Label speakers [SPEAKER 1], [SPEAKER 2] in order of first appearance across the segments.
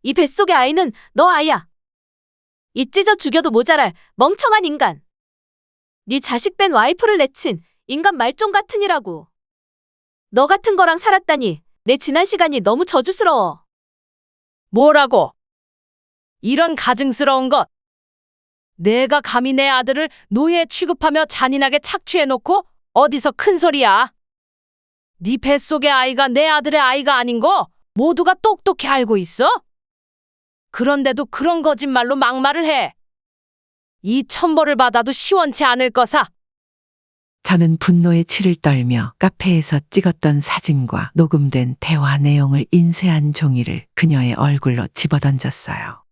[SPEAKER 1] 이 뱃속의 아이는 너 아이야. 이 찢어 죽여도 모자랄 멍청한 인간. 네 자식 뺀 와이프를 내친 인간 말종 같으니라고. 너 같은 거랑 살았다니 내 지난 시간이 너무 저주스러워.
[SPEAKER 2] 뭐라고? 이런 가증스러운 것. 내가 감히 내 아들을 노예 취급하며 잔인하게 착취해놓고 어디서 큰 소리야. 네 뱃속의 아이가 내 아들의 아이가 아닌 거 모두가 똑똑히 알고 있어? 그런데도 그런 거짓말로 막말을 해. 이 천벌을 받아도 시원치 않을 거사.
[SPEAKER 3] 저는 분노에 치를 떨며 카페에서 찍었던 사진과 녹음된 대화 내용을 인쇄한 종이를 그녀의 얼굴로 집어던졌어요.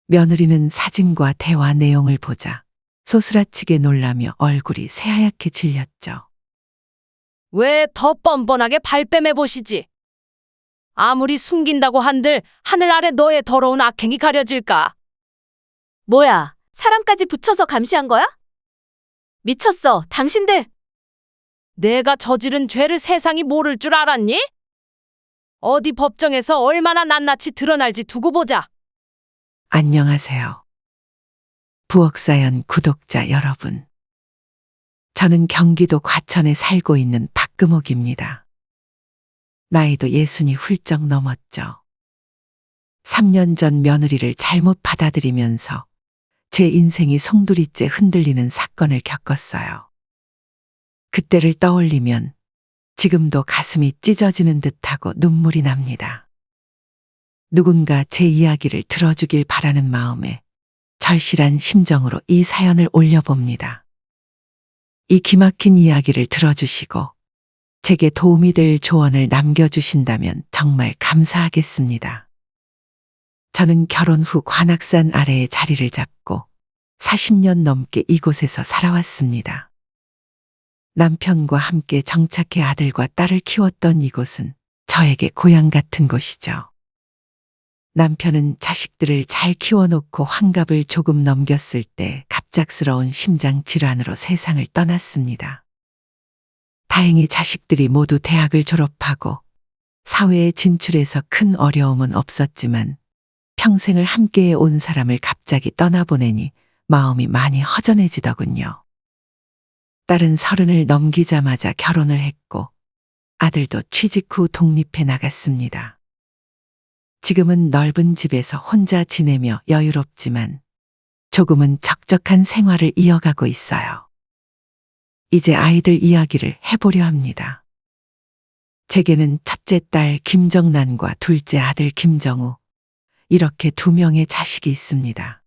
[SPEAKER 3] 며느리는 사진과 대화 내용을 보자 소스라치게 놀라며 얼굴이 새하얗게 질렸죠.
[SPEAKER 2] 왜 더 뻔뻔하게 발뺌해 보시지? 아무리 숨긴다고 한들 하늘 아래 너의 더러운 악행이 가려질까?
[SPEAKER 1] 뭐야, 사람까지 붙여서 감시한 거야? 미쳤어, 당신들.
[SPEAKER 2] 내가 저지른 죄를 세상이 모를 줄 알았니? 어디 법정에서 얼마나 낱낱이 드러날지 두고 보자.
[SPEAKER 3] 안녕하세요. 부엌사연 구독자 여러분. 저는 경기도 과천에 살고 있는 박금옥입니다. 나이도 60이 훌쩍 넘었죠. 3년 전 며느리를 잘못 받아들이면서 제 인생이 송두리째 흔들리는 사건을 겪었어요. 그때를 떠올리면 지금도 가슴이 찢어지는 듯하고 눈물이 납니다. 누군가 제 이야기를 들어주길 바라는 마음에 절실한 심정으로 이 사연을 올려봅니다. 이 기막힌 이야기를 들어주시고 제게 도움이 될 조언을 남겨주신다면 정말 감사하겠습니다. 저는 결혼 후 관악산 아래에 자리를 잡고 40년 넘게 이곳에서 살아왔습니다. 남편과 함께 정착해 아들과 딸을 키웠던 이곳은 저에게 고향 같은 곳이죠. 남편은 자식들을 잘 키워놓고 환갑을 조금 넘겼을 때 갑작스러운 심장 질환으로 세상을 떠났습니다. 다행히 자식들이 모두 대학을 졸업하고 사회에 진출해서 큰 어려움은 없었지만 평생을 함께해 온 사람을 갑자기 떠나보내니 마음이 많이 허전해지더군요. 딸은 30을 넘기자마자 결혼을 했고 아들도 취직 후 독립해 나갔습니다. 지금은 넓은 집에서 혼자 지내며 여유롭지만 조금은 적적한 생활을 이어가고 있어요. 이제 아이들 이야기를 해보려 합니다. 제게는 첫째 딸 김정란과 둘째 아들 김정우, 이렇게 2명의 자식이 있습니다.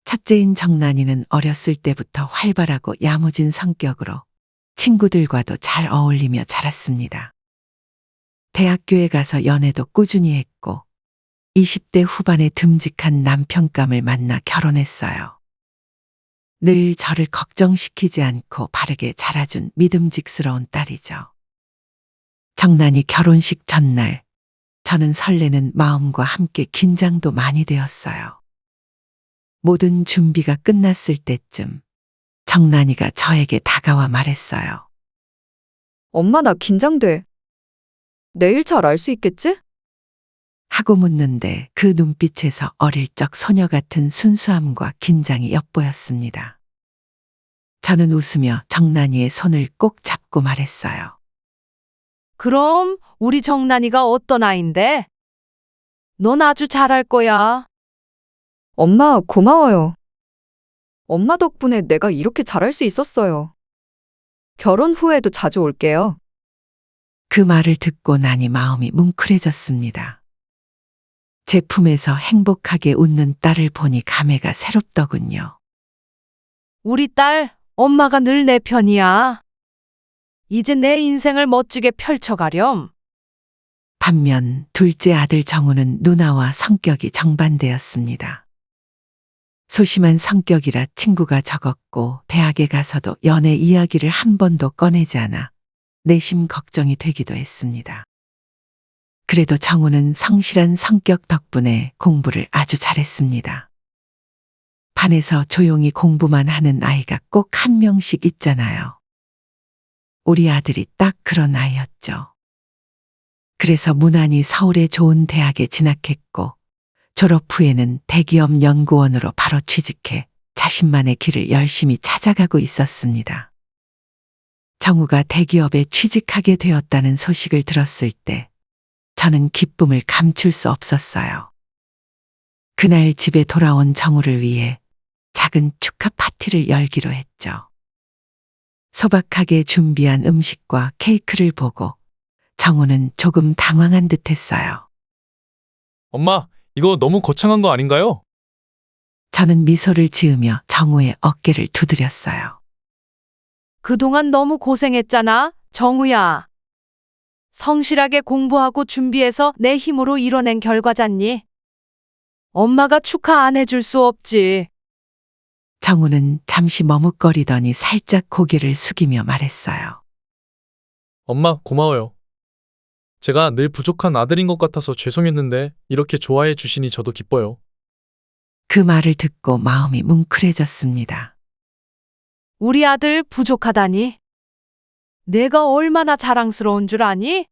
[SPEAKER 3] 첫째인 정란이는 어렸을 때부터 활발하고 야무진 성격으로 친구들과도 잘 어울리며 자랐습니다. 대학교에 가서 연애도 꾸준히 했고 20대 후반에 듬직한 남편감을 만나 결혼했어요. 늘 저를 걱정시키지 않고 바르게 자라준 믿음직스러운 딸이죠. 정란이 결혼식 전날 저는 설레는 마음과 함께 긴장도 많이 되었어요. 모든 준비가 끝났을 때쯤 정란이가 저에게 다가와 말했어요.
[SPEAKER 4] 엄마, 나 긴장돼. 내일 잘 알 수 있겠지?
[SPEAKER 3] 하고 묻는데 그 눈빛에서 어릴 적 소녀 같은 순수함과 긴장이 엿보였습니다. 저는 웃으며 정란이의 손을 꼭 잡고 말했어요.
[SPEAKER 2] 그럼 우리 정란이가 어떤 아인데? 넌 아주 잘할 거야.
[SPEAKER 4] 엄마, 고마워요. 엄마 덕분에 내가 이렇게 잘할 수 있었어요. 결혼 후에도 자주 올게요.
[SPEAKER 3] 그 말을 듣고 나니 마음이 뭉클해졌습니다. 제 품에서 행복하게 웃는 딸을 보니 감회가 새롭더군요.
[SPEAKER 2] 우리 딸, 엄마가 늘 내 편이야. 이제 내 인생을 멋지게 펼쳐가렴.
[SPEAKER 3] 반면 둘째 아들 정우는 누나와 성격이 정반대였습니다. 소심한 성격이라 친구가 적었고 대학에 가서도 연애 이야기를 한 번도 꺼내지 않아 내심 걱정이 되기도 했습니다. 그래도 정우는 성실한 성격 덕분에 공부를 아주 잘했습니다. 반에서 조용히 공부만 하는 아이가 꼭 한 명씩 있잖아요. 우리 아들이 딱 그런 아이였죠. 그래서 무난히 서울의 좋은 대학에 진학했고 졸업 후에는 대기업 연구원으로 바로 취직해 자신만의 길을 열심히 찾아가고 있었습니다. 정우가 대기업에 취직하게 되었다는 소식을 들었을 때 저는 기쁨을 감출 수 없었어요. 그날 집에 돌아온 정우를 위해 작은 축하 파티를 열기로 했죠. 소박하게 준비한 음식과 케이크를 보고 정우는 조금 당황한 듯 했어요.
[SPEAKER 5] 엄마, 이거 너무 거창한 거 아닌가요?
[SPEAKER 3] 저는 미소를 지으며 정우의 어깨를 두드렸어요.
[SPEAKER 2] 그동안 너무 고생했잖아, 정우야. 성실하게 공부하고 준비해서 내 힘으로 이뤄낸 결과잖니. 엄마가 축하 안 해줄 수 없지.
[SPEAKER 3] 정우는 잠시 머뭇거리더니 살짝 고개를 숙이며 말했어요.
[SPEAKER 5] 엄마, 고마워요. 제가 늘 부족한 아들인 것 같아서 죄송했는데 이렇게 좋아해 주시니 저도 기뻐요.
[SPEAKER 3] 그 말을 듣고 마음이 뭉클해졌습니다.
[SPEAKER 2] 우리 아들 부족하다니. 내가 얼마나 자랑스러운 줄 아니?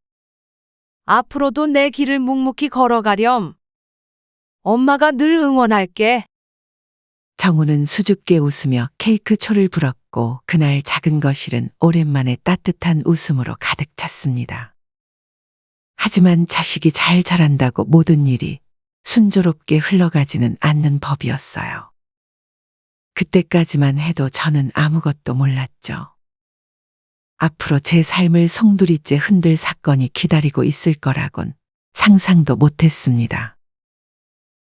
[SPEAKER 2] 앞으로도 내 길을 묵묵히 걸어가렴. 엄마가 늘 응원할게.
[SPEAKER 3] 정우는 수줍게 웃으며 케이크 초를 불었고 그날 작은 거실은 오랜만에 따뜻한 웃음으로 가득 찼습니다. 하지만 자식이 잘 자란다고 모든 일이 순조롭게 흘러가지는 않는 법이었어요. 그때까지만 해도 저는 아무것도 몰랐죠. 앞으로 제 삶을 송두리째 흔들 사건이 기다리고 있을 거라곤 상상도 못했습니다.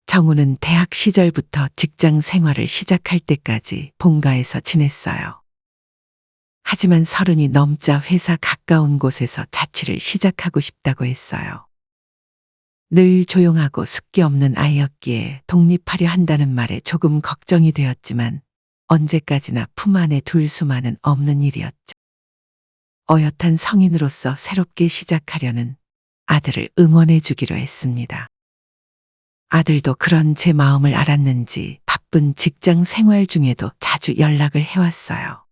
[SPEAKER 3] 정우는 대학 시절부터 직장 생활을 시작할 때까지 본가에서 지냈어요. 하지만 30이 넘자 회사 가까운 곳에서 자취를 시작하고 싶다고 했어요. 늘 조용하고 숫기 없는 아이였기에 독립하려 한다는 말에 조금 걱정이 되었지만 언제까지나 품 안에 둘 수만은 없는 일이었죠. 어엿한 성인으로서 새롭게 시작하려는 아들을 응원해 주기로 했습니다. 아들도 그런 제 마음을 알았는지 바쁜 직장 생활 중에도 자주 연락을 해왔어요.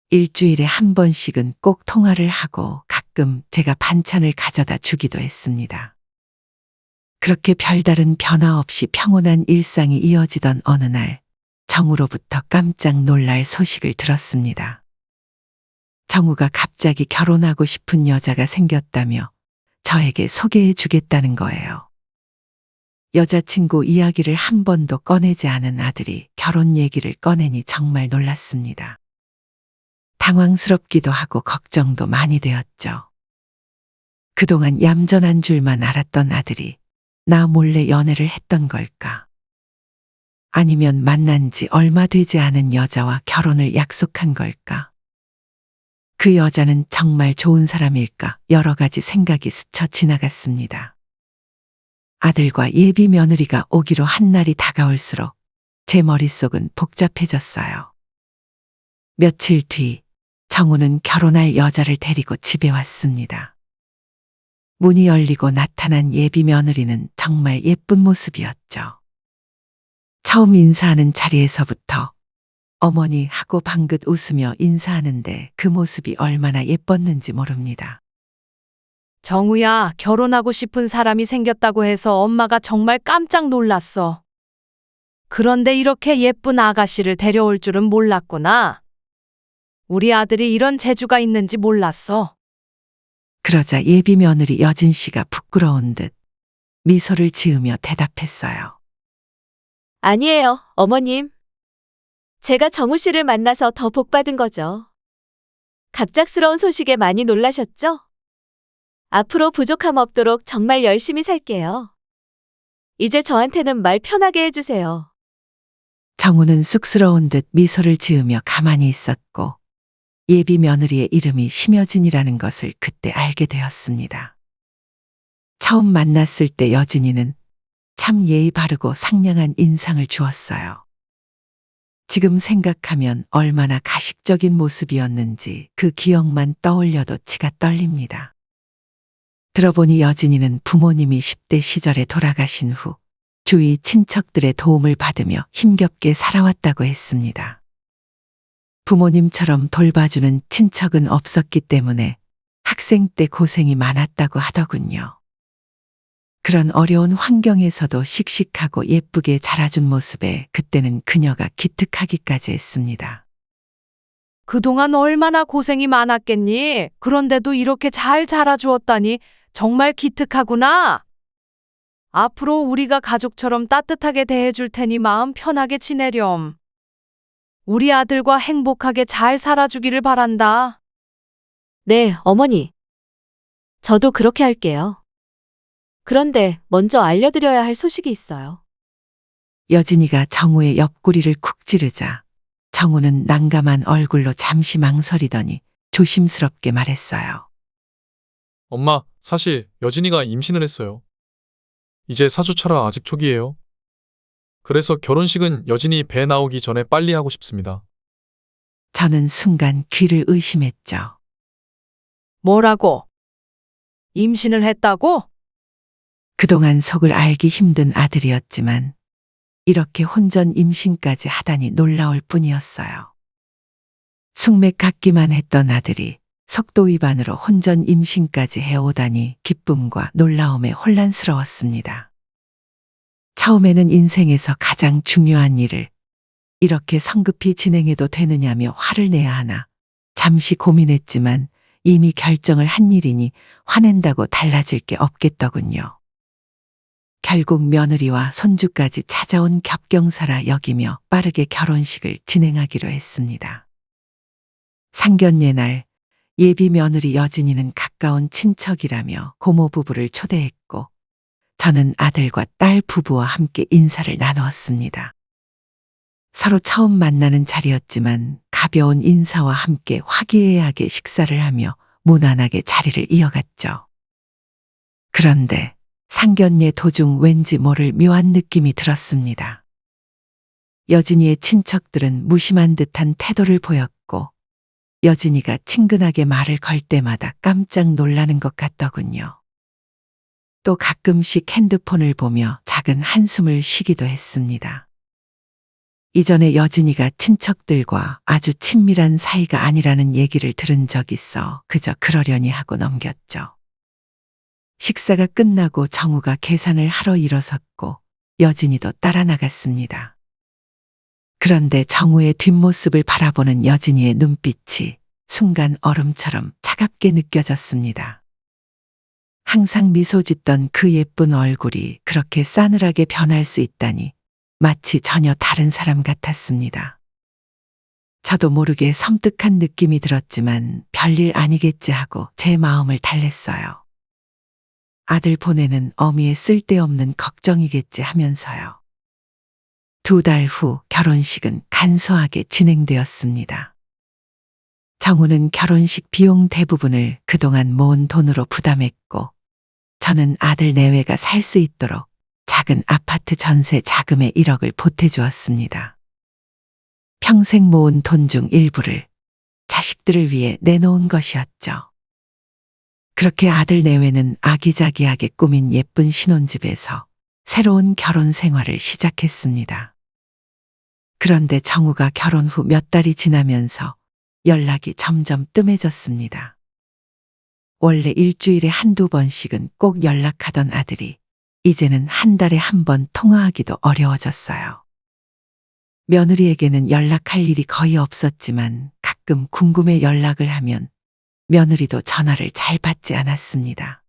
[SPEAKER 3] 일주일에 한 번씩은 꼭 통화를 하고 가끔 제가 반찬을 가져다 주기도 했습니다. 그렇게 별다른 변화 없이 평온한 일상이 이어지던 어느 날 정우로부터 깜짝 놀랄 소식을 들었습니다. 정우가 갑자기 결혼하고 싶은 여자가 생겼다며 저에게 소개해 주겠다는 거예요. 여자친구 이야기를 한 번도 꺼내지 않은 아들이 결혼 얘기를 꺼내니 정말 놀랐습니다. 당황스럽기도 하고 걱정도 많이 되었죠. 그동안 얌전한 줄만 알았던 아들이 나 몰래 연애를 했던 걸까? 아니면 만난 지 얼마 되지 않은 여자와 결혼을 약속한 걸까? 그 여자는 정말 좋은 사람일까? 여러 가지 생각이 스쳐 지나갔습니다. 아들과 예비 며느리가 오기로 한 날이 다가올수록 제 머릿속은 복잡해졌어요. 며칠 뒤 정우는 결혼할 여자를 데리고 집에 왔습니다. 문이 열리고 나타난 예비 며느리는 정말 예쁜 모습이었죠. 처음 인사하는 자리에서부터 어머니 하고 방긋 웃으며 인사하는데 그 모습이 얼마나 예뻤는지 모릅니다.
[SPEAKER 2] 정우야, 결혼하고 싶은 사람이 생겼다고 해서 엄마가 정말 깜짝 놀랐어. 그런데 이렇게 예쁜 아가씨를 데려올 줄은 몰랐구나. 우리 아들이 이런 재주가 있는지 몰랐어.
[SPEAKER 3] 그러자 예비 며느리 여진 씨가 부끄러운 듯 미소를 지으며 대답했어요.
[SPEAKER 1] 아니에요, 어머님. 제가 정우 씨를 만나서 더 복받은 거죠. 갑작스러운 소식에 많이 놀라셨죠? 앞으로 부족함 없도록 정말 열심히 살게요. 이제 저한테는 말 편하게 해주세요.
[SPEAKER 3] 정우는 쑥스러운 듯 미소를 지으며 가만히 있었고 예비 며느리의 이름이 심여진이라는 것을 그때 알게 되었습니다. 처음 만났을 때 여진이는 참 예의 바르고 상냥한 인상을 주었어요. 지금 생각하면 얼마나 가식적인 모습이었는지 그 기억만 떠올려도 치가 떨립니다. 들어보니 여진이는 부모님이 10대 시절에 돌아가신 후 주위 친척들의 도움을 받으며 힘겹게 살아왔다고 했습니다. 부모님처럼 돌봐주는 친척은 없었기 때문에 학생 때 고생이 많았다고 하더군요. 그런 어려운 환경에서도 씩씩하고 예쁘게 자라준 모습에 그때는 그녀가 기특하기까지 했습니다.
[SPEAKER 2] 그동안 얼마나 고생이 많았겠니? 그런데도 이렇게 잘 자라주었다니 정말 기특하구나. 앞으로 우리가 가족처럼 따뜻하게 대해줄 테니 마음 편하게 지내렴. 우리 아들과 행복하게 잘 살아주기를 바란다.
[SPEAKER 1] 네, 어머니. 저도 그렇게 할게요. 그런데 먼저 알려드려야 할 소식이 있어요.
[SPEAKER 3] 여진이가 정우의 옆구리를 쿡 찌르자 정우는 난감한 얼굴로 잠시 망설이더니 조심스럽게 말했어요.
[SPEAKER 5] 엄마, 사실 여진이가 임신을 했어요. 이제 사주차라 아직 초기예요. 그래서 결혼식은 여진이 배 나오기 전에 빨리 하고 싶습니다.
[SPEAKER 3] 저는 순간 귀를 의심했죠.
[SPEAKER 2] 뭐라고? 임신을 했다고?
[SPEAKER 3] 그동안 속을 알기 힘든 아들이었지만 이렇게 혼전 임신까지 하다니 놀라울 뿐이었어요. 숙맥 같기만 했던 아들이 속도 위반으로 혼전 임신까지 해오다니 기쁨과 놀라움에 혼란스러웠습니다. 처음에는 인생에서 가장 중요한 일을 이렇게 성급히 진행해도 되느냐며 화를 내야 하나 잠시 고민했지만 이미 결정을 한 일이니 화낸다고 달라질 게 없겠더군요. 결국 며느리와 손주까지 찾아온 겹경사라 여기며 빠르게 결혼식을 진행하기로 했습니다. 상견례 날 예비 며느리 여진이는 가까운 친척이라며 고모 부부를 초대했고 저는 아들과 딸 부부와 함께 인사를 나누었습니다. 서로 처음 만나는 자리였지만 가벼운 인사와 함께 화기애애하게 식사를 하며 무난하게 자리를 이어갔죠. 그런데 상견례 도중 왠지 모를 묘한 느낌이 들었습니다. 여진이의 친척들은 무심한 듯한 태도를 보였고 여진이가 친근하게 말을 걸 때마다 깜짝 놀라는 것 같더군요. 또 가끔씩 핸드폰을 보며 작은 한숨을 쉬기도 했습니다. 이전에 여진이가 친척들과 아주 친밀한 사이가 아니라는 얘기를 들은 적 있어 그저 그러려니 하고 넘겼죠. 식사가 끝나고 정우가 계산을 하러 일어섰고 여진이도 따라 나갔습니다. 그런데 정우의 뒷모습을 바라보는 여진이의 눈빛이 순간 얼음처럼 차갑게 느껴졌습니다. 항상 미소 짓던 그 예쁜 얼굴이 그렇게 싸늘하게 변할 수 있다니 마치 전혀 다른 사람 같았습니다. 저도 모르게 섬뜩한 느낌이 들었지만 별일 아니겠지 하고 제 마음을 달랬어요. 아들 보내는 어미의 쓸데없는 걱정이겠지 하면서요. 2달 후 결혼식은 간소하게 진행되었습니다. 정우는 결혼식 비용 대부분을 그동안 모은 돈으로 부담했고 저는 아들 내외가 살 수 있도록 작은 아파트 전세 자금의 1억을 보태주었습니다. 평생 모은 돈 중 일부를 자식들을 위해 내놓은 것이었죠. 그렇게 아들 내외는 아기자기하게 꾸민 예쁜 신혼집에서 새로운 결혼 생활을 시작했습니다. 그런데 정우가 결혼 후 몇 달이 지나면서 연락이 점점 뜸해졌습니다. 원래 일주일에 1~2번씩은 꼭 연락하던 아들이 이제는 한 달에 1번 통화하기도 어려워졌어요. 며느리에게는 연락할 일이 거의 없었지만 가끔 궁금해 연락을 하면 며느리도 전화를 잘 받지 않았습니다.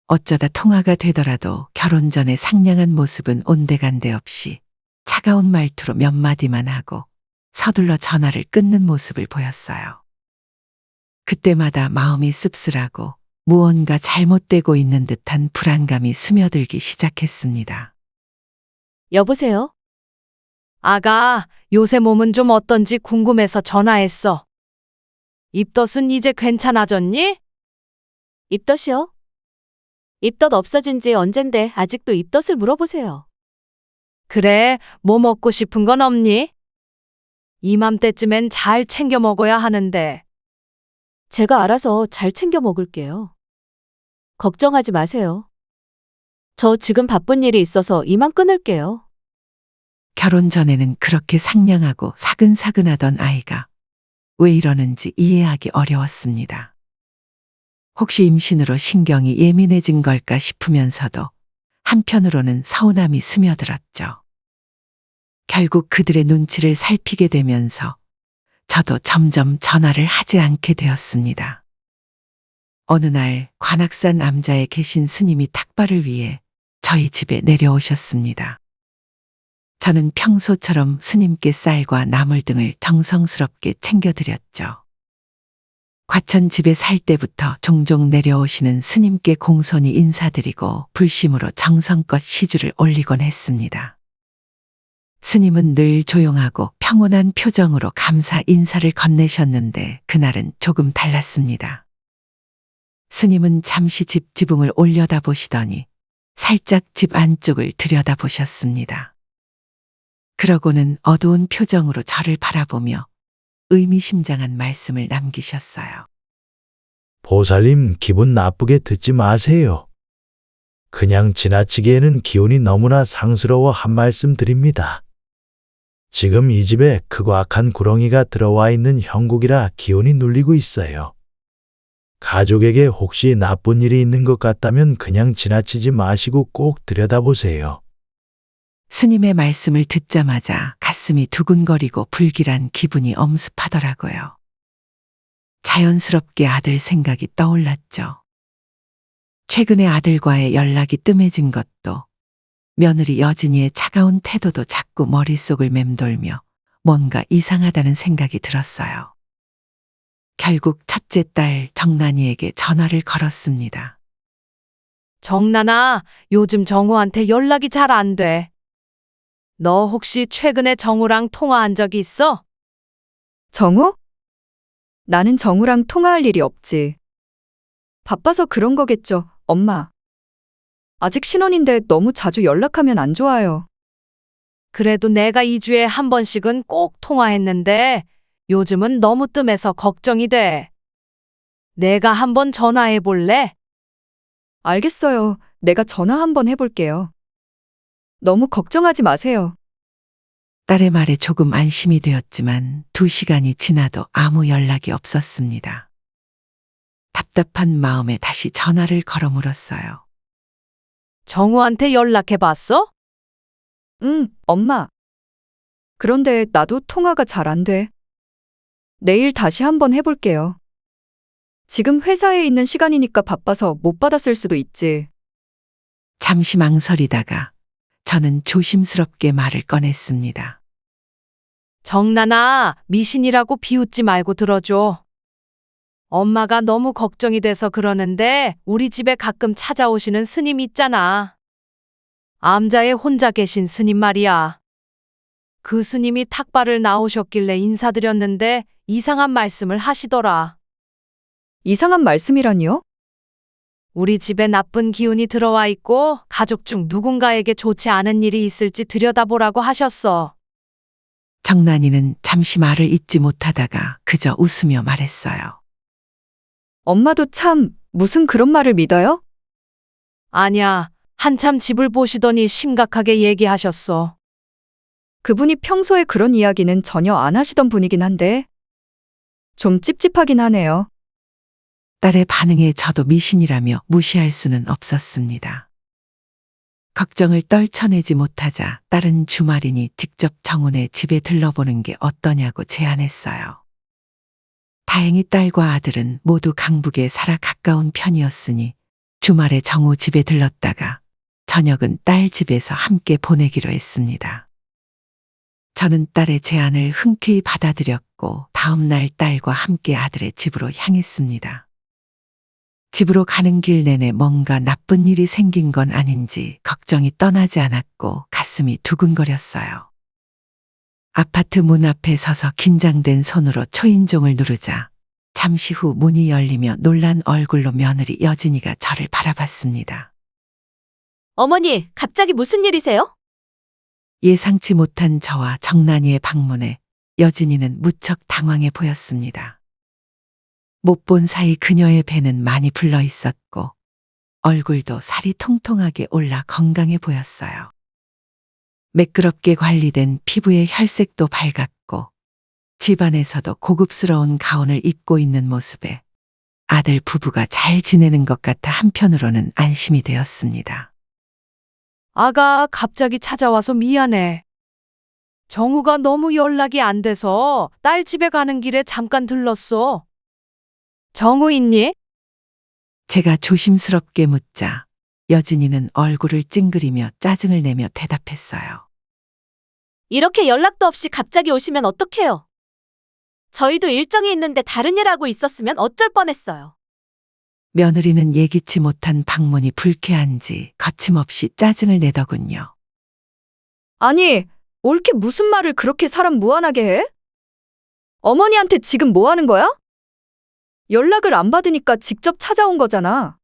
[SPEAKER 3] 어쩌다 통화가 되더라도 결혼 전에 상냥한 모습은 온데간데 없이 차가운 말투로 몇 마디만 하고 서둘러 전화를 끊는 모습을 보였어요. 그때마다 마음이 씁쓸하고 무언가 잘못되고 있는 듯한 불안감이 스며들기 시작했습니다.
[SPEAKER 1] 여보세요?
[SPEAKER 2] 아가, 요새 몸은 좀 어떤지 궁금해서 전화했어. 입덧은 이제 괜찮아졌니?
[SPEAKER 1] 입덧이요? 입덧 없어진 지 언젠데 아직도 입덧을 물어보세요.
[SPEAKER 2] 그래, 뭐 먹고 싶은 건 없니? 이맘때쯤엔 잘 챙겨 먹어야 하는데.
[SPEAKER 1] 제가 알아서 잘 챙겨 먹을게요. 걱정하지 마세요. 저 지금 바쁜 일이 있어서 이만 끊을게요.
[SPEAKER 3] 결혼 전에는 그렇게 상냥하고 사근사근하던 아이가 왜 이러는지 이해하기 어려웠습니다. 혹시 임신으로 신경이 예민해진 걸까 싶으면서도 한편으로는 서운함이 스며들었죠. 결국 그들의 눈치를 살피게 되면서 저도 점점 전화를 하지 않게 되었습니다. 어느 날 관악산 암자에 계신 스님이 탁발을 위해 저희 집에 내려오셨습니다. 저는 평소처럼 스님께 쌀과 나물 등을 정성스럽게 챙겨드렸죠. 과천 집에 살 때부터 종종 내려오시는 스님께 공손히 인사드리고 불심으로 정성껏 시주를 올리곤 했습니다. 스님은 늘 조용하고 평온한 표정으로 감사 인사를 건네셨는데 그날은 조금 달랐습니다. 스님은 잠시 집 지붕을 올려다보시더니 살짝 집 안쪽을 들여다보셨습니다. 그러고는 어두운 표정으로 저를 바라보며 의미심장한 말씀을 남기셨어요.
[SPEAKER 6] 보살님, 기분 나쁘게 듣지 마세요. 그냥 지나치기에는 기운이 너무나 상스러워 한 말씀 드립니다. 지금 이 집에 크고 악한 구렁이가 들어와 있는 형국이라 기운이 눌리고 있어요. 가족에게 혹시 나쁜 일이 있는 것 같다면 그냥 지나치지 마시고 꼭 들여다보세요.
[SPEAKER 3] 스님의 말씀을 듣자마자 가슴이 두근거리고 불길한 기분이 엄습하더라고요. 자연스럽게 아들 생각이 떠올랐죠. 최근에 아들과의 연락이 뜸해진 것도, 며느리 여진이의 차가운 태도도 자꾸 머릿속을 맴돌며 뭔가 이상하다는 생각이 들었어요. 결국 첫째 딸 정란이에게 전화를 걸었습니다.
[SPEAKER 2] 정란아, 요즘 정우한테 연락이 잘 안 돼. 너 혹시 최근에 정우랑 통화한 적이 있어?
[SPEAKER 4] 정우? 나는 정우랑 통화할 일이 없지. 바빠서 그런 거겠죠, 엄마. 아직 신혼인데 너무 자주 연락하면 안 좋아요.
[SPEAKER 2] 그래도 내가 2주에 한 번씩은 꼭 통화했는데 요즘은 너무 뜸해서 걱정이 돼. 내가 한번 전화해 볼래?
[SPEAKER 4] 알겠어요. 내가 전화 한번 해볼게요. 너무 걱정하지 마세요.
[SPEAKER 3] 딸의 말에 조금 안심이 되었지만 2시간이 지나도 아무 연락이 없었습니다. 답답한 마음에 다시 전화를 걸어 물었어요.
[SPEAKER 2] 정우한테 연락해 봤어?
[SPEAKER 4] 응, 엄마. 그런데 나도 통화가 잘 안 돼. 내일 다시 한번 해볼게요. 지금 회사에 있는 시간이니까 바빠서 못 받았을 수도 있지.
[SPEAKER 3] 잠시 망설이다가 저는 조심스럽게 말을 꺼냈습니다.
[SPEAKER 2] 정란아, 미신이라고 비웃지 말고 들어줘. 엄마가 너무 걱정이 돼서 그러는데 우리 집에 가끔 찾아오시는 스님 있잖아. 암자에 혼자 계신 스님 말이야. 그 스님이 탁발을 나오셨길래 인사드렸는데 이상한 말씀을 하시더라.
[SPEAKER 4] 이상한 말씀이라니요?
[SPEAKER 2] 우리 집에 나쁜 기운이 들어와 있고 가족 중 누군가에게 좋지 않은 일이 있을지 들여다보라고 하셨어.
[SPEAKER 3] 정란이는 잠시 말을 잇지 못하다가 그저 웃으며 말했어요.
[SPEAKER 4] 엄마도 참 무슨 그런 말을 믿어요?
[SPEAKER 2] 아니야, 한참 집을 보시더니 심각하게 얘기하셨어.
[SPEAKER 4] 그분이 평소에 그런 이야기는 전혀 안 하시던 분이긴 한데 좀 찝찝하긴 하네요.
[SPEAKER 3] 딸의 반응에 저도 미신이라며 무시할 수는 없었습니다. 걱정을 떨쳐내지 못하자 딸은 주말이니 직접 정훈의 집에 들러보는 게 어떠냐고 제안했어요. 다행히 딸과 아들은 모두 강북에 살아 가까운 편이었으니 주말에 정우 집에 들렀다가 저녁은 딸 집에서 함께 보내기로 했습니다. 저는 딸의 제안을 흔쾌히 받아들였고 다음 날 딸과 함께 아들의 집으로 향했습니다. 집으로 가는 길 내내 뭔가 나쁜 일이 생긴 건 아닌지 걱정이 떠나지 않았고 가슴이 두근거렸어요. 아파트 문 앞에 서서 긴장된 손으로 초인종을 누르자 잠시 후 문이 열리며 놀란 얼굴로 며느리 여진이가 저를 바라봤습니다.
[SPEAKER 1] 어머니, 갑자기 무슨 일이세요?
[SPEAKER 3] 예상치 못한 저와 정란이의 방문에 여진이는 무척 당황해 보였습니다. 못 본 사이 그녀의 배는 많이 불러 있었고 얼굴도 살이 통통하게 올라 건강해 보였어요. 매끄럽게 관리된 피부의 혈색도 밝았고 집안에서도 고급스러운 가운을 입고 있는 모습에 아들 부부가 잘 지내는 것 같아 한편으로는 안심이 되었습니다.
[SPEAKER 2] 아가 갑자기 찾아와서 미안해. 정우가 너무 연락이 안 돼서 딸 집에 가는 길에 잠깐 들렀어. 정우 있니?
[SPEAKER 3] 제가 조심스럽게 묻자 여진이는 얼굴을 찡그리며 짜증을 내며 대답했어요.
[SPEAKER 1] 이렇게 연락도 없이 갑자기 오시면 어떡해요? 저희도 일정이 있는데 다른 일 하고 있었으면 어쩔 뻔했어요.
[SPEAKER 3] 며느리는 예기치 못한 방문이 불쾌한지 거침없이 짜증을 내더군요.
[SPEAKER 4] 아니, 옳게 무슨 말을 그렇게 사람 무안하게 해? 어머니한테 지금 뭐 하는 거야? 연락을 안 받으니까 직접 찾아온 거잖아.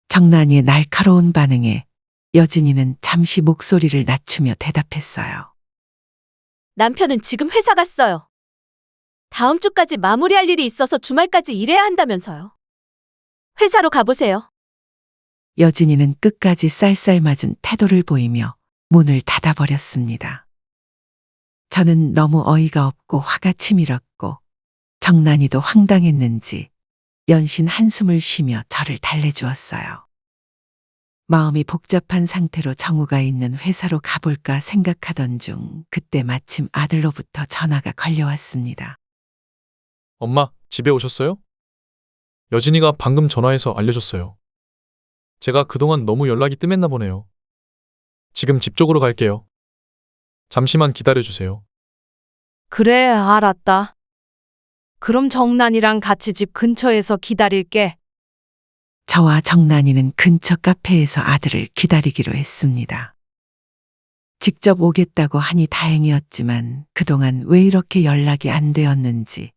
[SPEAKER 3] 정난이의 날카로운 반응에 여진이는 잠시 목소리를 낮추며 대답했어요.
[SPEAKER 1] 남편은 지금 회사 갔어요. 다음 주까지 마무리할 일이 있어서 주말까지 일해야 한다면서요. 회사로 가보세요.
[SPEAKER 3] 여진이는 끝까지 쌀쌀맞은 태도를 보이며 문을 닫아버렸습니다. 저는 너무 어이가 없고 화가 치밀었고 정난이도 황당했는지 연신 한숨을 쉬며 저를 달래주었어요. 마음이 복잡한 상태로 정우가 있는 회사로 가볼까 생각하던 중 그때 마침 아들로부터 전화가 걸려왔습니다.
[SPEAKER 5] 엄마, 집에 오셨어요? 여진이가 방금 전화해서 알려줬어요. 제가 그동안 너무 연락이 뜸했나 보네요. 지금 집 쪽으로 갈게요. 잠시만 기다려주세요.
[SPEAKER 2] 그래, 알았다. 그럼 정란이랑 같이 집 근처에서 기다릴게.
[SPEAKER 3] 저와 정난이는 근처 카페에서 아들을 기다리기로 했습니다. 직접 오겠다고 하니 다행이었지만 그동안 왜 이렇게 연락이 안 되었는지,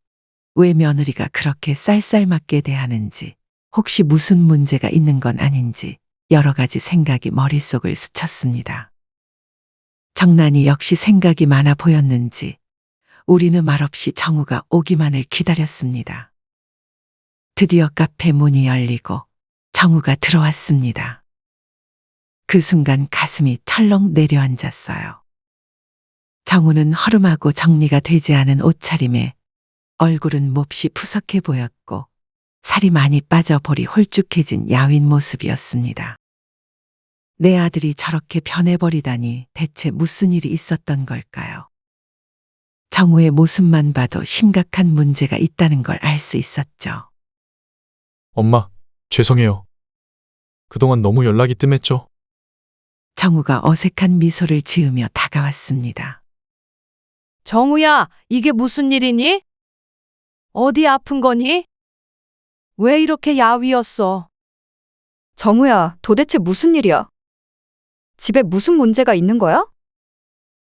[SPEAKER 3] 왜 며느리가 그렇게 쌀쌀맞게 대하는지, 혹시 무슨 문제가 있는 건 아닌지 여러 가지 생각이 머릿속을 스쳤습니다. 정난이 역시 생각이 많아 보였는지 우리는 말없이 정우가 오기만을 기다렸습니다. 드디어 카페 문이 열리고 정우가 들어왔습니다. 그 순간 가슴이 철렁 내려앉았어요. 정우는 허름하고 정리가 되지 않은 옷차림에 얼굴은 몹시 푸석해 보였고 살이 많이 빠져 볼이 홀쭉해진 야윈 모습이었습니다. 내 아들이 저렇게 변해버리다니 대체 무슨 일이 있었던 걸까요? 정우의 모습만 봐도 심각한 문제가 있다는 걸 알 수 있었죠.
[SPEAKER 5] 엄마, 죄송해요. 그동안 너무 연락이 뜸했죠?
[SPEAKER 3] 정우가 어색한 미소를 지으며 다가왔습니다.
[SPEAKER 2] 정우야, 이게 무슨 일이니? 어디 아픈 거니? 왜 이렇게 야위었어?
[SPEAKER 4] 정우야, 도대체 무슨 일이야? 집에 무슨 문제가 있는 거야?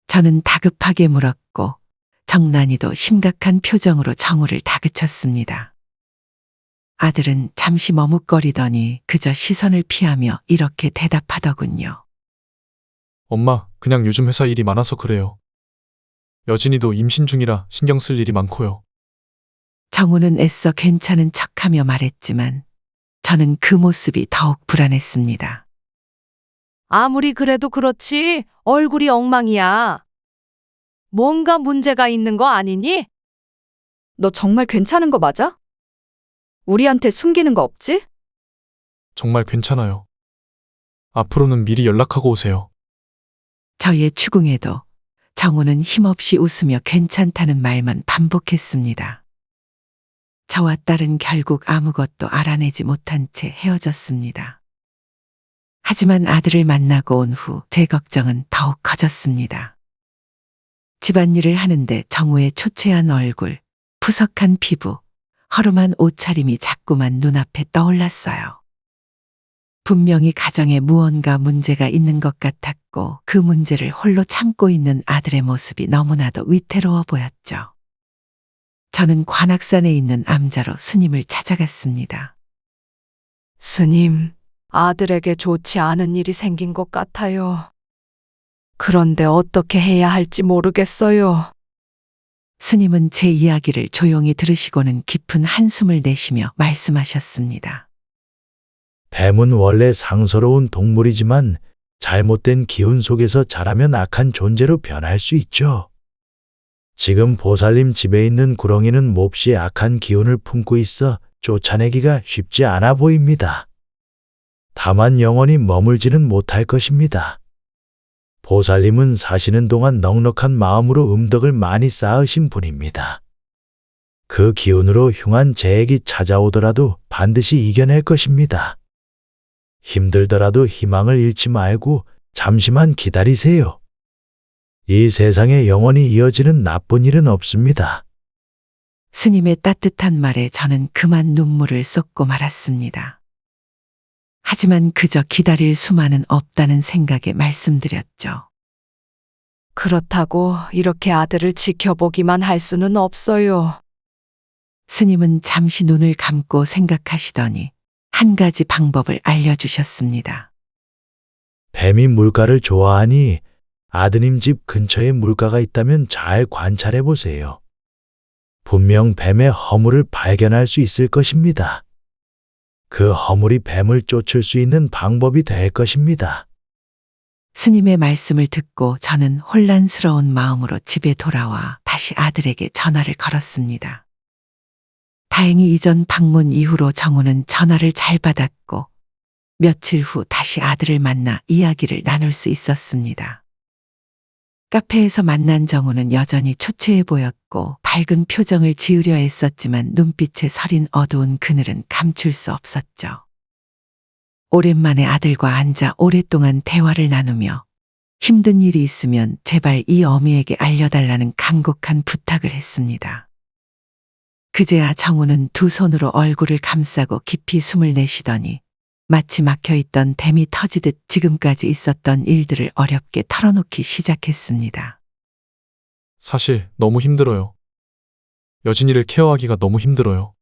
[SPEAKER 3] 저는 다급하게 물었고 정난이도 심각한 표정으로 정우를 다그쳤습니다. 아들은 잠시 머뭇거리더니 그저 시선을 피하며 이렇게 대답하더군요.
[SPEAKER 5] 엄마, 그냥 요즘 회사 일이 많아서 그래요. 여진이도 임신 중이라 신경 쓸 일이 많고요.
[SPEAKER 3] 정우는 애써 괜찮은 척하며 말했지만 저는 그 모습이 더욱 불안했습니다.
[SPEAKER 2] 아무리 그래도 그렇지 얼굴이 엉망이야. 뭔가 문제가 있는 거 아니니?
[SPEAKER 4] 너 정말 괜찮은 거 맞아? 우리한테 숨기는 거 없지?
[SPEAKER 5] 정말 괜찮아요. 앞으로는 미리 연락하고 오세요.
[SPEAKER 3] 저의 추궁에도 정우는 힘없이 웃으며 괜찮다는 말만 반복했습니다. 저와 딸은 결국 아무것도 알아내지 못한 채 헤어졌습니다. 하지만 아들을 만나고 온 후 제 걱정은 더욱 커졌습니다. 집안일을 하는데 정우의 초췌한 얼굴, 푸석한 피부, 허름한 옷차림이 자꾸만 눈앞에 떠올랐어요. 분명히 가정에 무언가 문제가 있는 것 같았고 그 문제를 홀로 참고 있는 아들의 모습이 너무나도 위태로워 보였죠. 저는 관악산에 있는 암자로 스님을 찾아갔습니다.
[SPEAKER 2] 스님, 아들에게 좋지 않은 일이 생긴 것 같아요. 그런데 어떻게 해야 할지 모르겠어요.
[SPEAKER 3] 스님은 제 이야기를 조용히 들으시고는 깊은 한숨을 내쉬며 말씀하셨습니다.
[SPEAKER 6] 뱀은 원래 상서로운 동물이지만 잘못된 기운 속에서 자라면 악한 존재로 변할 수 있죠. 지금 보살님 집에 있는 구렁이는 몹시 악한 기운을 품고 있어 쫓아내기가 쉽지 않아 보입니다. 다만 영원히 머물지는 못할 것입니다. 보살님은 사시는 동안 넉넉한 마음으로 음덕을 많이 쌓으신 분입니다. 그 기운으로 흉한 재액이 찾아오더라도 반드시 이겨낼 것입니다. 힘들더라도 희망을 잃지 말고 잠시만 기다리세요. 이 세상에 영원히 이어지는 나쁜 일은 없습니다.
[SPEAKER 3] 스님의 따뜻한 말에 저는 그만 눈물을 쏟고 말았습니다. 하지만 그저 기다릴 수만은 없다는 생각에 말씀드렸죠.
[SPEAKER 2] 그렇다고 이렇게 아들을 지켜보기만 할 수는 없어요.
[SPEAKER 3] 스님은 잠시 눈을 감고 생각하시더니 한 가지 방법을 알려주셨습니다.
[SPEAKER 6] 뱀이 물가를 좋아하니 아드님 집 근처에 물가가 있다면 잘 관찰해 보세요. 분명 뱀의 허물을 발견할 수 있을 것입니다. 그 허물이 뱀을 쫓을 수 있는 방법이 될 것입니다.
[SPEAKER 3] 스님의 말씀을 듣고 저는 혼란스러운 마음으로 집에 돌아와 다시 아들에게 전화를 걸었습니다. 다행히 이전 방문 이후로 정우는 전화를 잘 받았고 며칠 후 다시 아들을 만나 이야기를 나눌 수 있었습니다. 카페에서 만난 정우는 여전히 초췌해 보였고 밝은 표정을 지으려 애썼지만 눈빛에 서린 어두운 그늘은 감출 수 없었죠. 오랜만에 아들과 앉아 오랫동안 대화를 나누며 힘든 일이 있으면 제발 이 어미에게 알려달라는 간곡한 부탁을 했습니다. 그제야 정우는 두 손으로 얼굴을 감싸고 깊이 숨을 내쉬더니 마치 막혀있던 댐이 터지듯 지금까지 있었던 일들을 어렵게 털어놓기 시작했습니다.
[SPEAKER 5] 사실 너무 힘들어요. 여진이를 케어하기가 너무 힘들어요.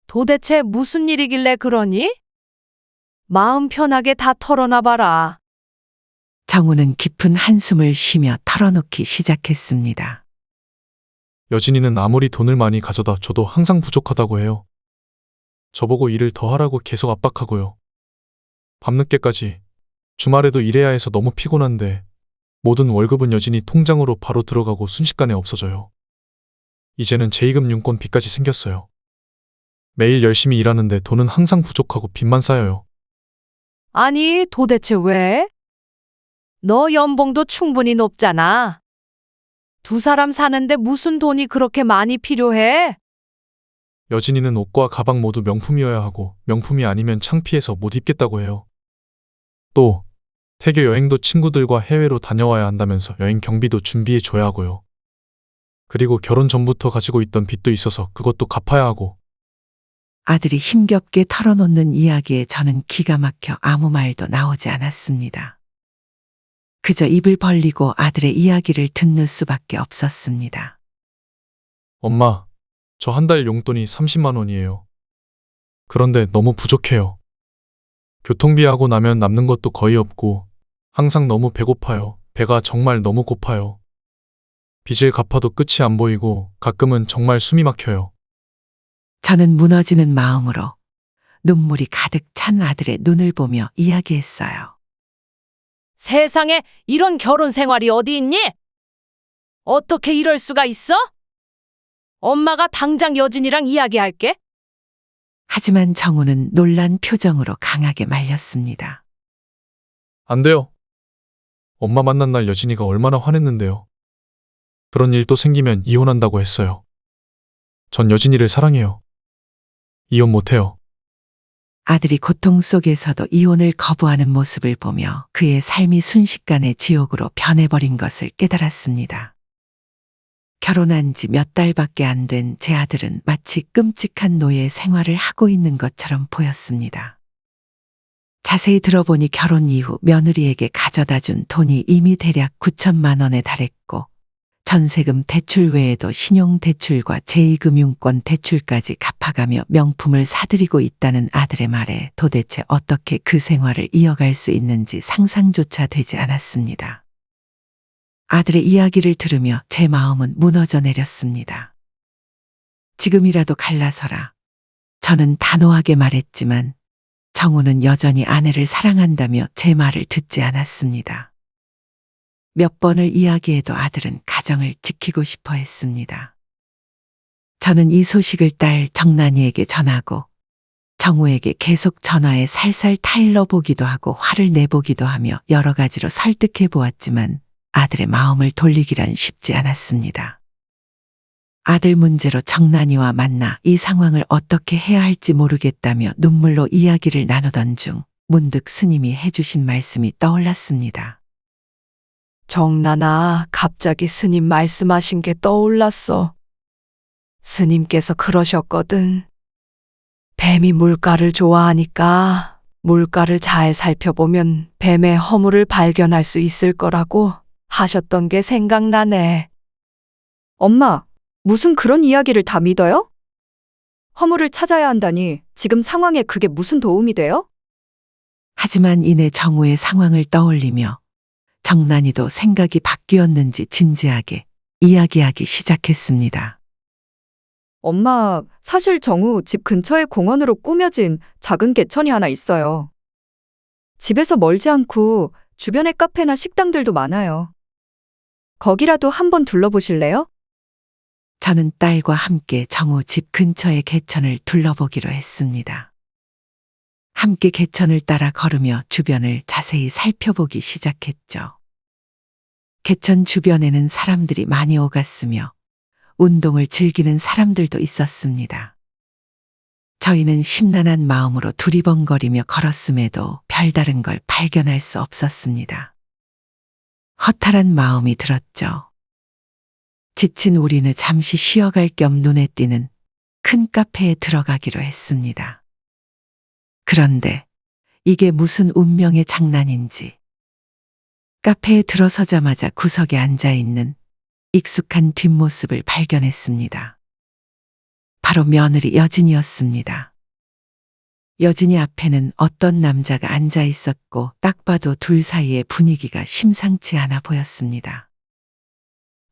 [SPEAKER 2] 도대체 무슨 일이길래 그러니? 마음 편하게 다 털어놔봐라.
[SPEAKER 3] 정우는 깊은 한숨을 쉬며 털어놓기 시작했습니다.
[SPEAKER 5] 여진이는 아무리 돈을 많이 가져다 줘도 항상 부족하다고 해요. 저보고 일을 더 하라고 계속 압박하고요. 밤늦게까지, 주말에도 일해야 해서 너무 피곤한데 모든 월급은 여진이 통장으로 바로 들어가고 순식간에 없어져요. 이제는 제2금융권 빚까지 생겼어요. 매일 열심히 일하는데 돈은 항상 부족하고 빚만 쌓여요.
[SPEAKER 2] 아니, 도대체 왜? 너 연봉도 충분히 높잖아. 두 사람 사는데 무슨 돈이 그렇게 많이 필요해?
[SPEAKER 5] 여진이는 옷과 가방 모두 명품이어야 하고 명품이 아니면 창피해서 못 입겠다고 해요. 또 태교 여행도 친구들과 해외로 다녀와야 한다면서 여행 경비도 준비해 줘야 하고요. 그리고 결혼 전부터 가지고 있던 빚도 있어서 그것도 갚아야 하고.
[SPEAKER 3] 아들이 힘겹게 털어놓는 이야기에 저는 기가 막혀 아무 말도 나오지 않았습니다. 그저 입을 벌리고 아들의 이야기를 듣는 수밖에 없었습니다.
[SPEAKER 5] 엄마, 저 한 달 용돈이 30만 원이에요. 그런데 너무 부족해요. 교통비하고 나면 남는 것도 거의 없고 항상 너무 배고파요. 배가 정말 너무 고파요. 빚을 갚아도 끝이 안 보이고 가끔은 정말 숨이 막혀요.
[SPEAKER 3] 저는 무너지는 마음으로 눈물이 가득 찬 아들의 눈을 보며 이야기했어요.
[SPEAKER 2] 세상에 이런 결혼 생활이 어디 있니? 어떻게 이럴 수가 있어? 엄마가 당장 여진이랑 이야기할게.
[SPEAKER 3] 하지만 정우는 놀란 표정으로 강하게 말렸습니다.
[SPEAKER 5] 안 돼요. 엄마 만난 날 여진이가 얼마나 화냈는데요. 그런 일 또 생기면 이혼한다고 했어요. 전 여진이를 사랑해요. 이혼 못해요.
[SPEAKER 3] 아들이 고통 속에서도 이혼을 거부하는 모습을 보며 그의 삶이 순식간에 지옥으로 변해버린 것을 깨달았습니다. 결혼한 지 몇 달밖에 안 된 제 아들은 마치 끔찍한 노예 생활을 하고 있는 것처럼 보였습니다. 자세히 들어보니 결혼 이후 며느리에게 가져다 준 돈이 이미 대략 9천만 원에 달했고 전세금 대출 외에도 신용대출과 제2금융권 대출까지 갚아가며 명품을 사들이고 있다는 아들의 말에 도대체 어떻게 그 생활을 이어갈 수 있는지 상상조차 되지 않았습니다. 아들의 이야기를 들으며 제 마음은 무너져 내렸습니다. 지금이라도 갈라서라. 저는 단호하게 말했지만 정우는 여전히 아내를 사랑한다며 제 말을 듣지 않았습니다. 몇 번을 이야기해도 아들은 가정을 지키고 싶어 했습니다. 저는 이 소식을 딸 정란이에게 전하고 정우에게 계속 전화해 살살 타일러 보기도 하고 화를 내보기도 하며 여러 가지로 설득해 보았지만 아들의 마음을 돌리기란 쉽지 않았습니다. 아들 문제로 정란이와 만나 이 상황을 어떻게 해야 할지 모르겠다며 눈물로 이야기를 나누던 중 문득 스님이 해주신 말씀이 떠올랐습니다.
[SPEAKER 2] 정란아, 갑자기 스님 말씀하신 게 떠올랐어. 스님께서 그러셨거든. 뱀이 물가를 좋아하니까 물가를 잘 살펴보면 뱀의 허물을 발견할 수 있을 거라고 하셨던 게 생각나네.
[SPEAKER 4] 엄마, 무슨 그런 이야기를 다 믿어요? 허물을 찾아야 한다니 지금 상황에 그게 무슨 도움이 돼요?
[SPEAKER 3] 하지만 이내 정우의 상황을 떠올리며 정란이도 생각이 바뀌었는지 진지하게 이야기하기 시작했습니다.
[SPEAKER 4] 엄마, 사실 정우 집 근처에 공원으로 꾸며진 작은 개천이 하나 있어요. 집에서 멀지 않고 주변에 카페나 식당들도 많아요. 거기라도 한번 둘러보실래요?
[SPEAKER 3] 저는 딸과 함께 정우 집 근처의 개천을 둘러보기로 했습니다. 함께 개천을 따라 걸으며 주변을 자세히 살펴보기 시작했죠. 개천 주변에는 사람들이 많이 오갔으며 운동을 즐기는 사람들도 있었습니다. 저희는 심란한 마음으로 두리번거리며 걸었음에도 별다른 걸 발견할 수 없었습니다. 허탈한 마음이 들었죠. 지친 우리는 잠시 쉬어갈 겸 눈에 띄는 큰 카페에 들어가기로 했습니다. 그런데 이게 무슨 운명의 장난인지 카페에 들어서자마자 구석에 앉아 있는 익숙한 뒷모습을 발견했습니다. 바로 며느리 여진이었습니다. 여진이 앞에는 어떤 남자가 앉아 있었고 딱 봐도 둘 사이의 분위기가 심상치 않아 보였습니다.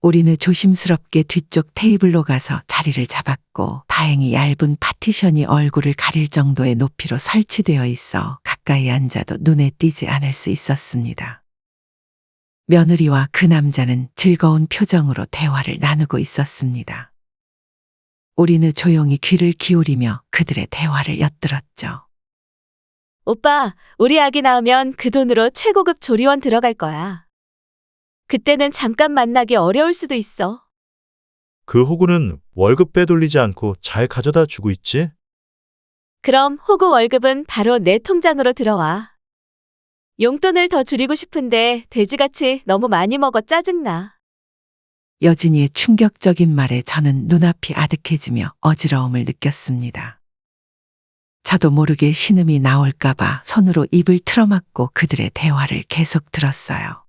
[SPEAKER 3] 우리는 조심스럽게 뒤쪽 테이블로 가서 자리를 잡았고 다행히 얇은 파티션이 얼굴을 가릴 정도의 높이로 설치되어 있어 가까이 앉아도 눈에 띄지 않을 수 있었습니다. 며느리와 그 남자는 즐거운 표정으로 대화를 나누고 있었습니다. 우리는 조용히 귀를 기울이며 그들의 대화를 엿들었죠.
[SPEAKER 1] 오빠, 우리 아기 낳으면 그 돈으로 최고급 조리원 들어갈 거야. 그때는 잠깐 만나기 어려울 수도 있어.
[SPEAKER 6] 그 호구는 월급 빼돌리지 않고 잘 가져다 주고 있지?
[SPEAKER 1] 그럼 호구 월급은 바로 내 통장으로 들어와. 용돈을 더 줄이고 싶은데 돼지같이 너무 많이 먹어 짜증나.
[SPEAKER 3] 여진이의 충격적인 말에 저는 눈앞이 아득해지며 어지러움을 느꼈습니다. 저도 모르게 신음이 나올까봐 손으로 입을 틀어막고 그들의 대화를 계속 들었어요.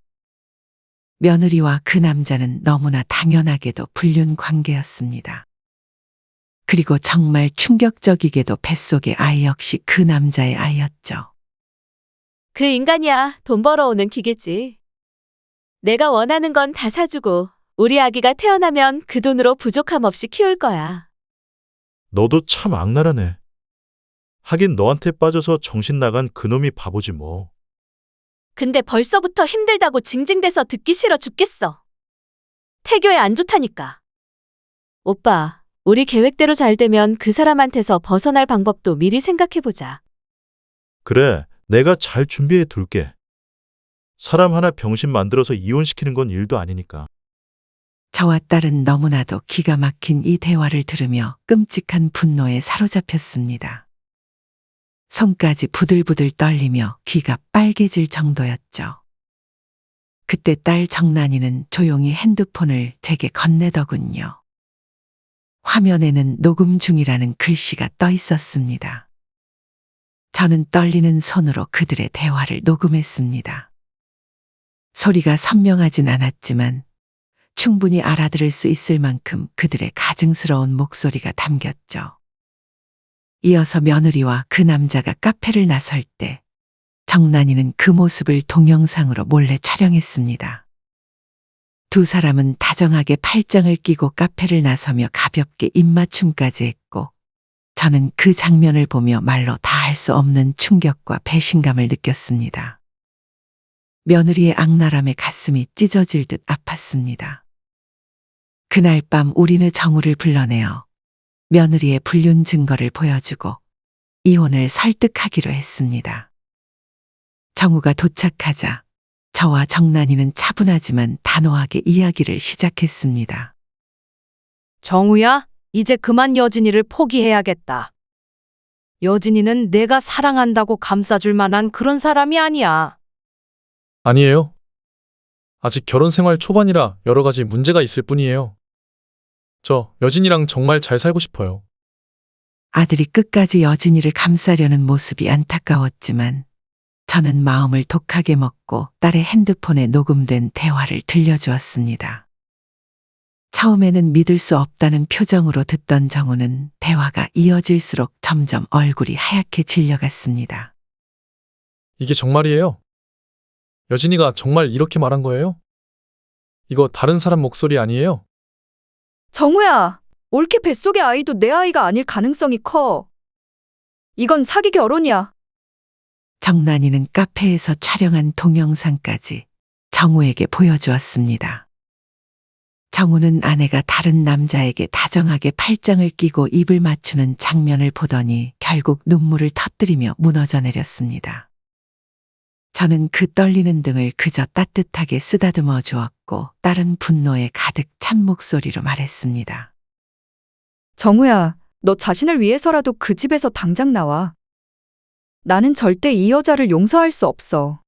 [SPEAKER 3] 며느리와 그 남자는 너무나 당연하게도 불륜 관계였습니다. 그리고 정말 충격적이게도 뱃속의 아이 역시 그 남자의 아이였죠.
[SPEAKER 1] 그 인간이야 돈 벌어오는 기계지. 내가 원하는 건 다 사주고 우리 아기가 태어나면 그 돈으로 부족함 없이 키울 거야.
[SPEAKER 6] 너도 참 악랄하네. 하긴 너한테 빠져서 정신 나간 그놈이 바보지 뭐.
[SPEAKER 1] 근데 벌써부터 힘들다고 징징대서 듣기 싫어 죽겠어. 태교에 안 좋다니까. 오빠, 우리 계획대로 잘 되면 그 사람한테서 벗어날 방법도 미리 생각해보자.
[SPEAKER 6] 그래, 내가 잘 준비해 둘게. 사람 하나 병신 만들어서 이혼시키는 건 일도 아니니까.
[SPEAKER 3] 저와 딸은 너무나도 기가 막힌 이 대화를 들으며 끔찍한 분노에 사로잡혔습니다. 손까지 부들부들 떨리며 귀가 빨개질 정도였죠. 그때 딸 정란이는 조용히 핸드폰을 제게 건네더군요. 화면에는 녹음 중이라는 글씨가 떠 있었습니다. 저는 떨리는 손으로 그들의 대화를 녹음했습니다. 소리가 선명하진 않았지만 충분히 알아들을 수 있을 만큼 그들의 가증스러운 목소리가 담겼죠. 이어서 며느리와 그 남자가 카페를 나설 때 정란이는 그 모습을 동영상으로 몰래 촬영했습니다. 두 사람은 다정하게 팔짱을 끼고 카페를 나서며 가볍게 입맞춤까지 했고 저는 그 장면을 보며 말로 다 할 수 없는 충격과 배신감을 느꼈습니다. 며느리의 악랄함에 가슴이 찢어질 듯 아팠습니다. 그날 밤 우리는 정우를 불러내어 며느리의 불륜 증거를 보여주고 이혼을 설득하기로 했습니다. 정우가 도착하자 저와 정난이는 차분하지만 단호하게 이야기를 시작했습니다.
[SPEAKER 2] 정우야, 이제 그만 여진이를 포기해야겠다. 여진이는 내가 사랑한다고 감싸줄 만한 그런 사람이 아니야.
[SPEAKER 5] 아니에요. 아직 결혼 생활 초반이라 여러 가지 문제가 있을 뿐이에요. 저 여진이랑 정말 잘 살고 싶어요.
[SPEAKER 3] 아들이 끝까지 여진이를 감싸려는 모습이 안타까웠지만 저는 마음을 독하게 먹고 딸의 핸드폰에 녹음된 대화를 들려주었습니다. 처음에는 믿을 수 없다는 표정으로 듣던 정우는 대화가 이어질수록 점점 얼굴이 하얗게 질려갔습니다.
[SPEAKER 5] 이게 정말이에요? 여진이가 정말 이렇게 말한 거예요? 이거 다른 사람 목소리 아니에요?
[SPEAKER 4] 정우야, 올케 뱃속의 아이도 내 아이가 아닐 가능성이 커. 이건 사기 결혼이야.
[SPEAKER 3] 정난이는 카페에서 촬영한 동영상까지 정우에게 보여주었습니다. 정우는 아내가 다른 남자에게 다정하게 팔짱을 끼고 입을 맞추는 장면을 보더니 결국 눈물을 터뜨리며 무너져 내렸습니다. 저는 그 떨리는 등을 그저 따뜻하게 쓰다듬어 주었고 딸은 분노에 가득 찬 목소리로 말했습니다.
[SPEAKER 4] 정우야, 너 자신을 위해서라도 그 집에서 당장 나와. 나는 절대 이 여자를 용서할 수 없어.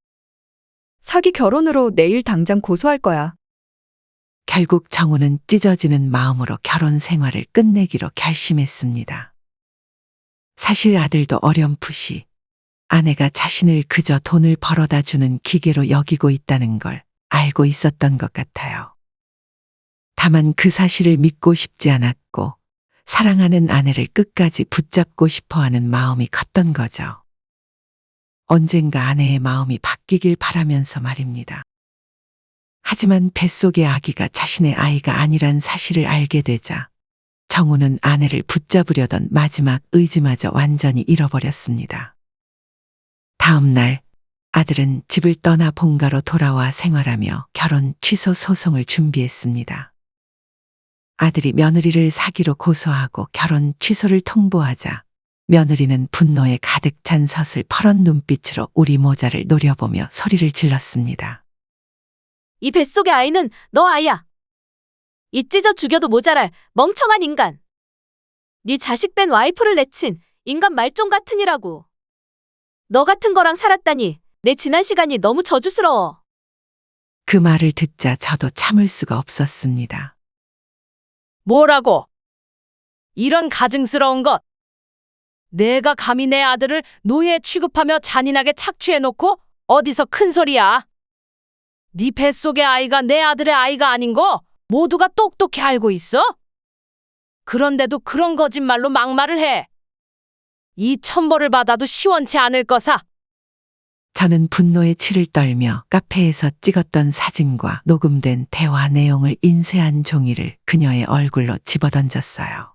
[SPEAKER 4] 사기 결혼으로 내일 당장 고소할 거야.
[SPEAKER 3] 결국 정우는 찢어지는 마음으로 결혼 생활을 끝내기로 결심했습니다. 사실 아들도 어렴풋이 아내가 자신을 그저 돈을 벌어다 주는 기계로 여기고 있다는 걸 알고 있었던 것 같아요. 다만 그 사실을 믿고 싶지 않았고 사랑하는 아내를 끝까지 붙잡고 싶어하는 마음이 컸던 거죠. 언젠가 아내의 마음이 바뀌길 바라면서 말입니다. 하지만 뱃속의 아기가 자신의 아이가 아니란 사실을 알게 되자 정우는 아내를 붙잡으려던 마지막 의지마저 완전히 잃어버렸습니다. 다음 날 아들은 집을 떠나 본가로 돌아와 생활하며 결혼 취소 소송을 준비했습니다. 아들이 며느리를 사기로 고소하고 결혼 취소를 통보하자 며느리는 분노에 가득 찬 섯을 퍼런 눈빛으로 우리 모자를 노려보며 소리를 질렀습니다.
[SPEAKER 1] 이 뱃속의 아이는 너 아이야. 이 찢어 죽여도 모자랄 멍청한 인간. 네 자식 뺀 와이프를 내친 인간 말종 같으니라고. 너 같은 거랑 살았다니 내 지난 시간이 너무 저주스러워.
[SPEAKER 3] 그 말을 듣자 저도 참을 수가 없었습니다.
[SPEAKER 2] 뭐라고? 이런 가증스러운 것. 내가 감히 내 아들을 노예 취급하며 잔인하게 착취해놓고 어디서 큰 소리야. 네 뱃속의 아이가 내 아들의 아이가 아닌 거 모두가 똑똑히 알고 있어? 그런데도 그런 거짓말로 막말을 해. 이 천벌을 받아도 시원치 않을 거사.
[SPEAKER 3] 저는 분노에 치를 떨며 카페에서 찍었던 사진과 녹음된 대화 내용을 인쇄한 종이를 그녀의 얼굴로 집어던졌어요.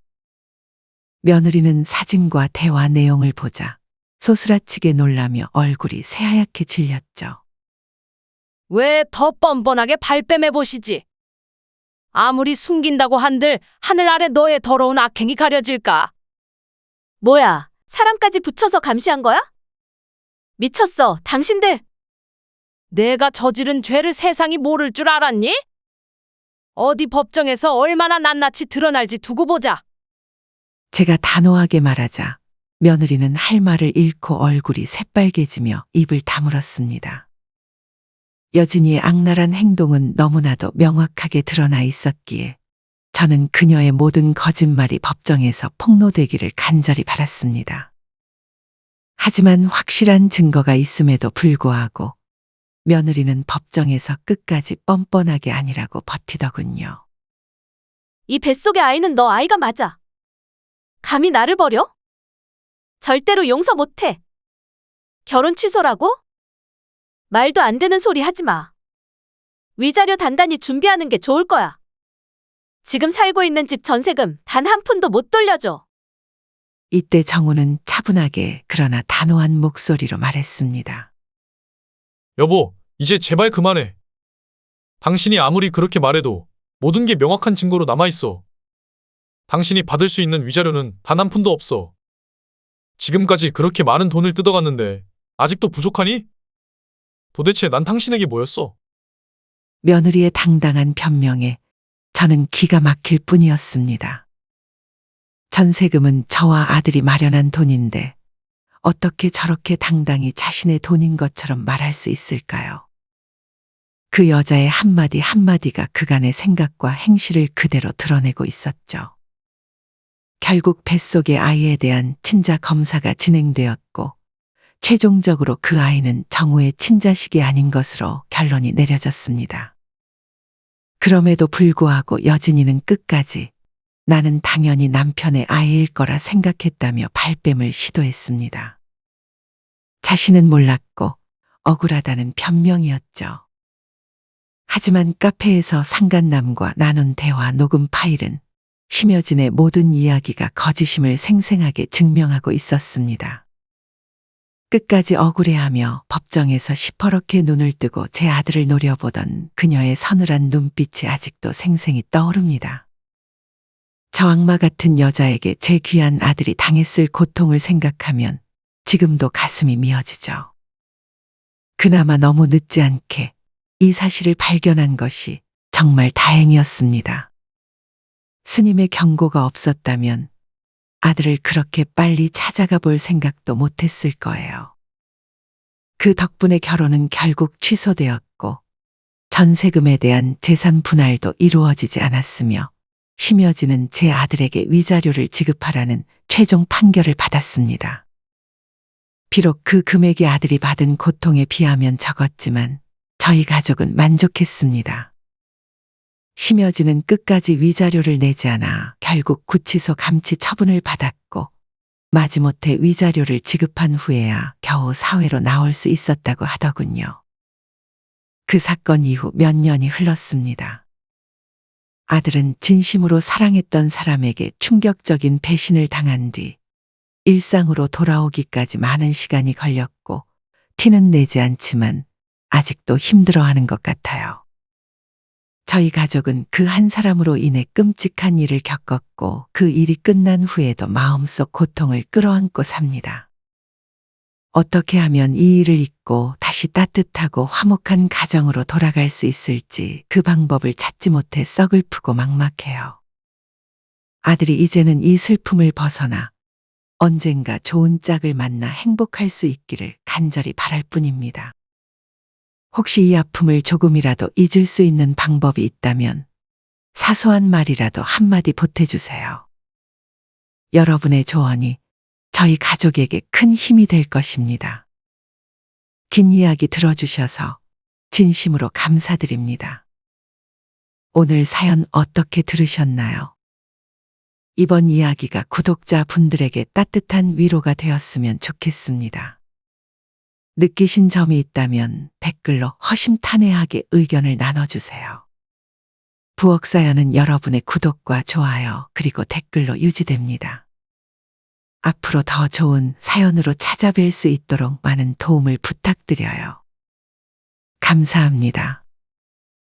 [SPEAKER 3] 며느리는 사진과 대화 내용을 보자 소스라치게 놀라며 얼굴이 새하얗게 질렸죠.
[SPEAKER 2] 왜 더 뻔뻔하게 발뺌해 보시지? 아무리 숨긴다고 한들 하늘 아래 너의 더러운 악행이 가려질까?
[SPEAKER 1] 뭐야, 사람까지 붙여서 감시한 거야? 미쳤어, 당신들.
[SPEAKER 2] 내가 저지른 죄를 세상이 모를 줄 알았니? 어디 법정에서 얼마나 낱낱이 드러날지 두고 보자.
[SPEAKER 3] 제가 단호하게 말하자 며느리는 할 말을 잃고 얼굴이 새빨개지며 입을 다물었습니다. 여진이의 악랄한 행동은 너무나도 명확하게 드러나 있었기에 저는 그녀의 모든 거짓말이 법정에서 폭로되기를 간절히 바랐습니다. 하지만 확실한 증거가 있음에도 불구하고 며느리는 법정에서 끝까지 뻔뻔하게 아니라고 버티더군요.
[SPEAKER 1] 이 뱃속의 아이는 너 아이가 맞아. 감히 나를 버려? 절대로 용서 못해. 결혼 취소라고? 말도 안 되는 소리 하지 마. 위자료 단단히 준비하는 게 좋을 거야. 지금 살고 있는 집 전세금 단 한 푼도 못 돌려줘.
[SPEAKER 3] 이때 정우는 차분하게 그러나 단호한 목소리로 말했습니다.
[SPEAKER 5] 여보, 이제 제발 그만해. 당신이 아무리 그렇게 말해도 모든 게 명확한 증거로 남아있어. 당신이 받을 수 있는 위자료는 단 한 푼도 없어. 지금까지 그렇게 많은 돈을 뜯어갔는데 아직도 부족하니? 도대체 난 당신에게 뭐였어?
[SPEAKER 3] 며느리의 당당한 변명에 저는 기가 막힐 뿐이었습니다. 전세금은 저와 아들이 마련한 돈인데 어떻게 저렇게 당당히 자신의 돈인 것처럼 말할 수 있을까요? 그 여자의 한마디 한마디가 그간의 생각과 행실을 그대로 드러내고 있었죠. 결국 뱃속의 아이에 대한 친자 검사가 진행되었고 최종적으로 그 아이는 정우의 친자식이 아닌 것으로 결론이 내려졌습니다. 그럼에도 불구하고 여진이는 끝까지 나는 당연히 남편의 아이일 거라 생각했다며 발뺌을 시도했습니다. 자신은 몰랐고 억울하다는 변명이었죠. 하지만 카페에서 상간남과 나눈 대화 녹음 파일은 심여진의 모든 이야기가 거짓임을 생생하게 증명하고 있었습니다. 끝까지 억울해하며 법정에서 시퍼렇게 눈을 뜨고 제 아들을 노려보던 그녀의 서늘한 눈빛이 아직도 생생히 떠오릅니다. 저 악마 같은 여자에게 제 귀한 아들이 당했을 고통을 생각하면 지금도 가슴이 미어지죠. 그나마 너무 늦지 않게 이 사실을 발견한 것이 정말 다행이었습니다. 스님의 경고가 없었다면 아들을 그렇게 빨리 찾아가 볼 생각도 못했을 거예요. 그 덕분에 결혼은 결국 취소되었고 전세금에 대한 재산 분할도 이루어지지 않았으며 심여진은 제 아들에게 위자료를 지급하라는 최종 판결을 받았습니다. 비록 그 금액이 아들이 받은 고통에 비하면 적었지만 저희 가족은 만족했습니다. 심여진은 끝까지 위자료를 내지 않아 결국 구치소 감치 처분을 받았고 마지못해 위자료를 지급한 후에야 겨우 사회로 나올 수 있었다고 하더군요. 그 사건 이후 몇 년이 흘렀습니다. 아들은 진심으로 사랑했던 사람에게 충격적인 배신을 당한 뒤 일상으로 돌아오기까지 많은 시간이 걸렸고 티는 내지 않지만 아직도 힘들어하는 것 같아요. 저희 가족은 그 한 사람으로 인해 끔찍한 일을 겪었고 그 일이 끝난 후에도 마음속 고통을 끌어안고 삽니다. 어떻게 하면 이 일을 잊고 다시 따뜻하고 화목한 가정으로 돌아갈 수 있을지 그 방법을 찾지 못해 썩을프고 막막해요. 아들이 이제는 이 슬픔을 벗어나 언젠가 좋은 짝을 만나 행복할 수 있기를 간절히 바랄 뿐입니다. 혹시 이 아픔을 조금이라도 잊을 수 있는 방법이 있다면 사소한 말이라도 한마디 보태주세요. 여러분의 조언이 저희 가족에게 큰 힘이 될 것입니다. 긴 이야기 들어주셔서 진심으로 감사드립니다. 오늘 사연 어떻게 들으셨나요? 이번 이야기가 구독자 분들에게 따뜻한 위로가 되었으면 좋겠습니다. 느끼신 점이 있다면 댓글로 허심탄회하게 의견을 나눠주세요. 부엌사연은 여러분의 구독과 좋아요 그리고 댓글로 유지됩니다. 앞으로 더 좋은 사연으로 찾아뵐 수 있도록 많은 도움을 부탁드려요. 감사합니다.